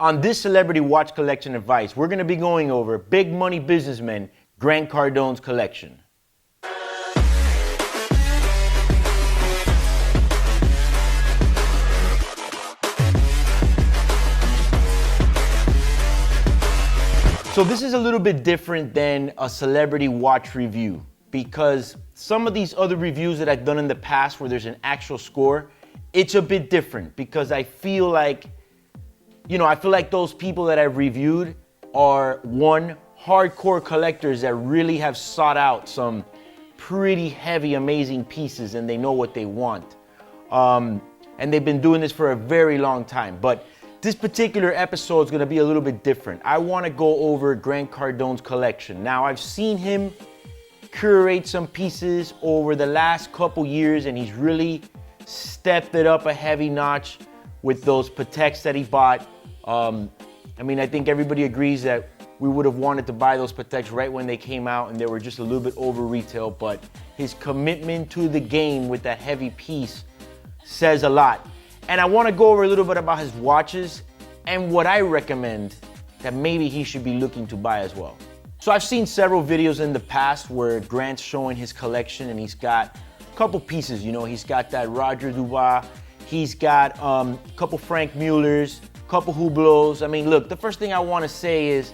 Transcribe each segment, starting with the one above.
On this celebrity watch collection advice, we're going to be going over big money businessman Grant Cardone's collection. So this is a little bit different than a celebrity watch review, because some of these other reviews that I've done in the past where there's an actual score, it's a bit different because I feel like those people that I've reviewed are, one, hardcore collectors that really have sought out some pretty heavy, amazing pieces and they know what they want. And they've been doing this for a very long time. But this particular episode is going to be a little bit different. I want to go over Grant Cardone's collection. Now, I've seen him curate some pieces over the last couple years and he's really stepped it up a heavy notch with those Pateks that he bought. I think everybody agrees that we would have wanted to buy those Pateks right when they came out and they were just a little bit over retail, but his commitment to the game with that heavy piece says a lot. And I want to go over a little bit about his watches and what I recommend that maybe he should be looking to buy as well. So I've seen several videos in the past where Grant's showing his collection and he's got a couple pieces, he's got that Roger Dubois, he's got a couple Frank Muellers, couple Hublots. Look, the first thing I want to say is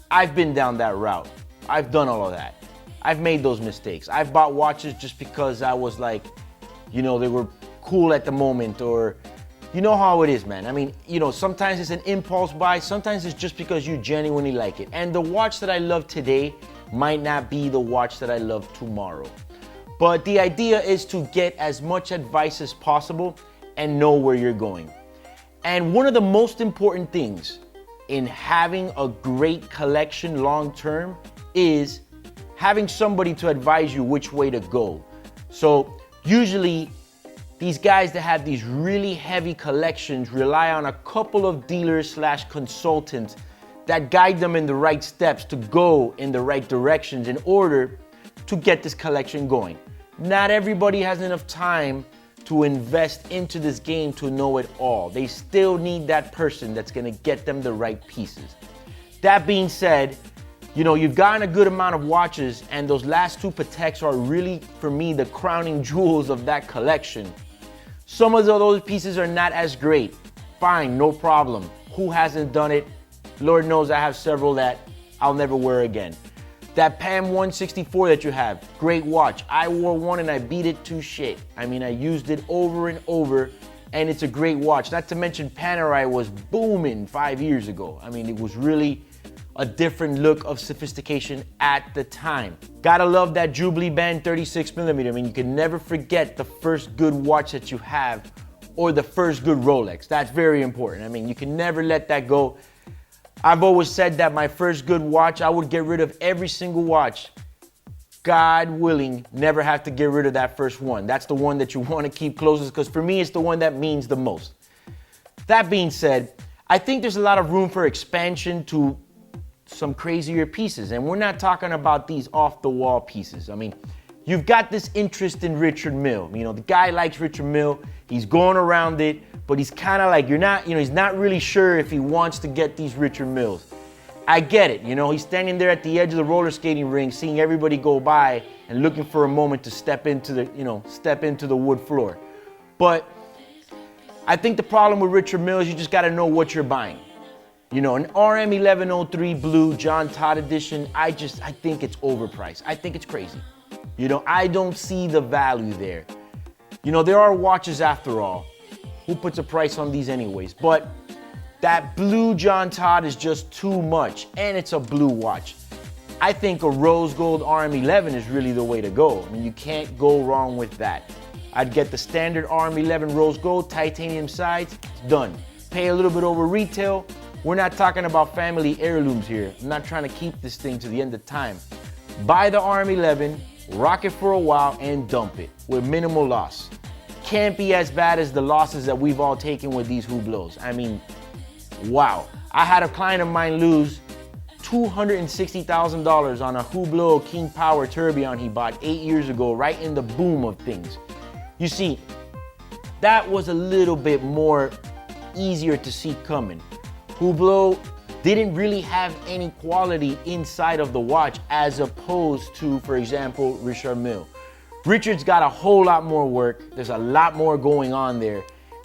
I've been down that route. I've done all of that. I've made those mistakes. I've bought watches just because I was like, they were cool at the moment, or you know how it is, man. Sometimes it's an impulse buy, sometimes it's just because you genuinely like it. And the watch that I love today might not be the watch that I love tomorrow. But the idea is to get as much advice as possible and know where you're going. And one of the most important things in having a great collection long-term is having somebody to advise you which way to go. So usually these guys that have these really heavy collections rely on a couple of dealers / consultants that guide them in the right steps to go in the right directions in order to get this collection going. Not everybody has enough time to invest into this game to know it all. They still need that person that's gonna get them the right pieces. That being said, you've gotten a good amount of watches and those last two Pateks are really, for me, the crowning jewels of that collection. Some of those pieces are not as great. Fine, no problem. Who hasn't done it? Lord knows I have several that I'll never wear again. That PAM 164 that you have, great watch. I wore one and I beat it to shit. I used it over and over and it's a great watch. Not to mention Panerai was booming 5 years ago. It was really a different look of sophistication at the time. Gotta love that Jubilee Band 36mm. You can never forget the first good watch that you have or the first good Rolex. That's very important. You can never let that go. I've always said that my first good watch, I would get rid of every single watch. God willing, never have to get rid of that first one. That's the one that you want to keep closest because for me, it's the one that means the most. That being said, I think there's a lot of room for expansion to some crazier pieces. And we're not talking about these off the wall pieces. You've got this interest in Richard Mille. The guy likes Richard Mille. He's going around it, but he's kind of like, he's not really sure if he wants to get these Richard Milles. I get it. He's standing there at the edge of the roller skating ring, seeing everybody go by and looking for a moment to step into the wood floor. But I think the problem with Richard Mille is you just got to know what you're buying. An RM1103 blue John Todd edition, I think it's overpriced. I think it's crazy. I don't see the value there. There are watches after all. Who puts a price on these anyways? But that blue John Todd is just too much, and it's a blue watch. I think a rose gold RM11 is really the way to go. You can't go wrong with that. I'd get the standard RM11 rose gold, titanium sides, it's done. Pay a little bit over retail. We're not talking about family heirlooms here. I'm not trying to keep this thing to the end of time. Buy the RM11, rock it for a while, and dump it with minimal loss. Can't be as bad as the losses that we've all taken with these Hublots. Wow. I had a client of mine lose $260,000 on a Hublot King Power Tourbillon he bought 8 years ago, right in the boom of things. You see, that was a little bit more easier to see coming. Hublot didn't really have any quality inside of the watch as opposed to, for example, Richard Mille. Richard's got a whole lot more work. There's a lot more going on there,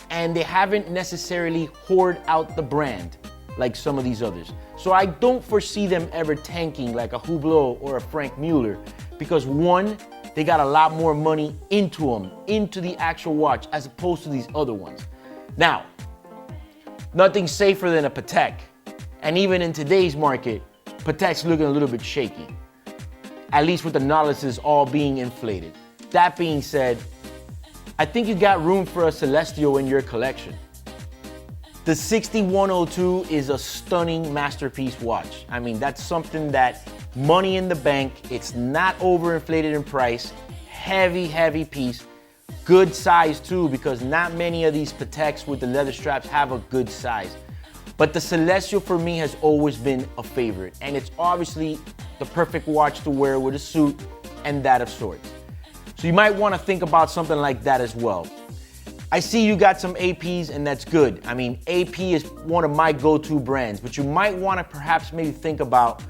and they haven't necessarily hoarded out the brand like some of these others. So I don't foresee them ever tanking like a Hublot or a Frank Mueller, because one, they got a lot more money into them, into the actual watch, as opposed to these other ones. Now, nothing's safer than a Patek. And even in today's market, Patek's looking a little bit shaky, at least with the novices all being inflated. That being said, I think you got room for a Celestial in your collection. The 6102 is a stunning masterpiece watch. I mean, that's something that money in the bank. It's not overinflated in price. Heavy, heavy piece. Good size too, because not many of these Pateks with the leather straps have a good size. But the Celestial for me has always been a favorite, and it's obviously the perfect watch to wear with a suit and that of sorts. So you might want to think about something like that as well. I see you got some APs, and that's good. I mean, AP is one of my go-to brands, but you might want to perhaps maybe think about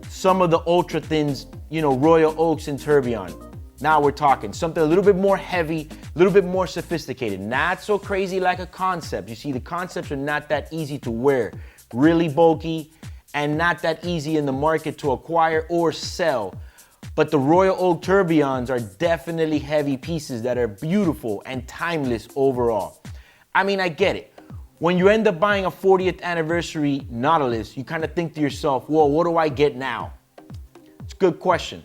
some of the ultra thins, you know, Royal Oaks and Tourbillon. Now we're talking something a little bit more heavy, a little bit more sophisticated, not so crazy like a Concept. You see, the Concepts are not that easy to wear, really bulky, and not that easy in the market to acquire or sell. But the Royal Oak Tourbillons are definitely heavy pieces that are beautiful and timeless overall. I mean, I get it. When you end up buying a 40th anniversary Nautilus, you kind of think to yourself, well, what do I get now? It's a good question.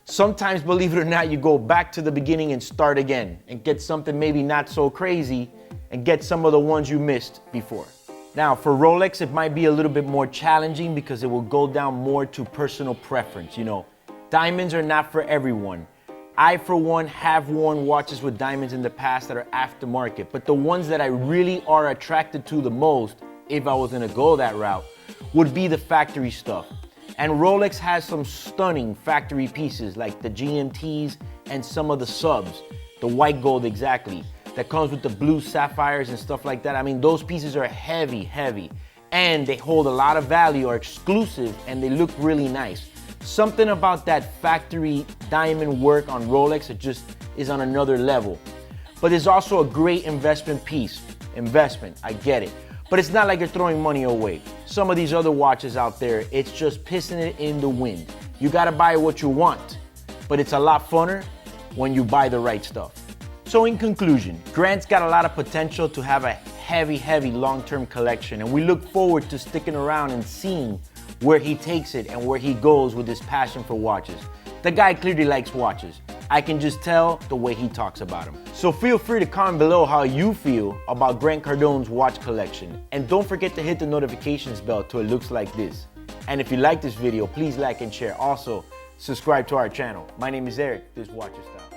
Sometimes, believe it or not, you go back to the beginning and start again and get something maybe not so crazy and get some of the ones you missed before. Now, for Rolex, it might be a little bit more challenging because it will go down more to personal preference. You know, diamonds are not for everyone. I, for one, have worn watches with diamonds in the past that are aftermarket, but the ones that I really are attracted to the most, if I was gonna go that route, would be the factory stuff. And Rolex has some stunning factory pieces like the GMTs and some of the subs, the white gold exactly, that comes with the blue sapphires and stuff like that. I mean, those pieces are heavy, heavy, and they hold a lot of value, are exclusive, and they look really nice. Something about that factory diamond work on Rolex, it just is on another level. But it's also a great investment piece. Investment, I get it. But it's not like you're throwing money away. Some of these other watches out there, it's just pissing it in the wind. You gotta buy what you want, but it's a lot funner when you buy the right stuff. So in conclusion, Grant's got a lot of potential to have a heavy, heavy long-term collection, and we look forward to sticking around and seeing where he takes it and where he goes with his passion for watches. The guy clearly likes watches. I can just tell the way he talks about them. So feel free to comment below how you feel about Grant Cardone's watch collection. And don't forget to hit the notifications bell till it looks like this. And if you like this video, please like and share. Also, subscribe to our channel. My name is Eric, this is Watcher Style.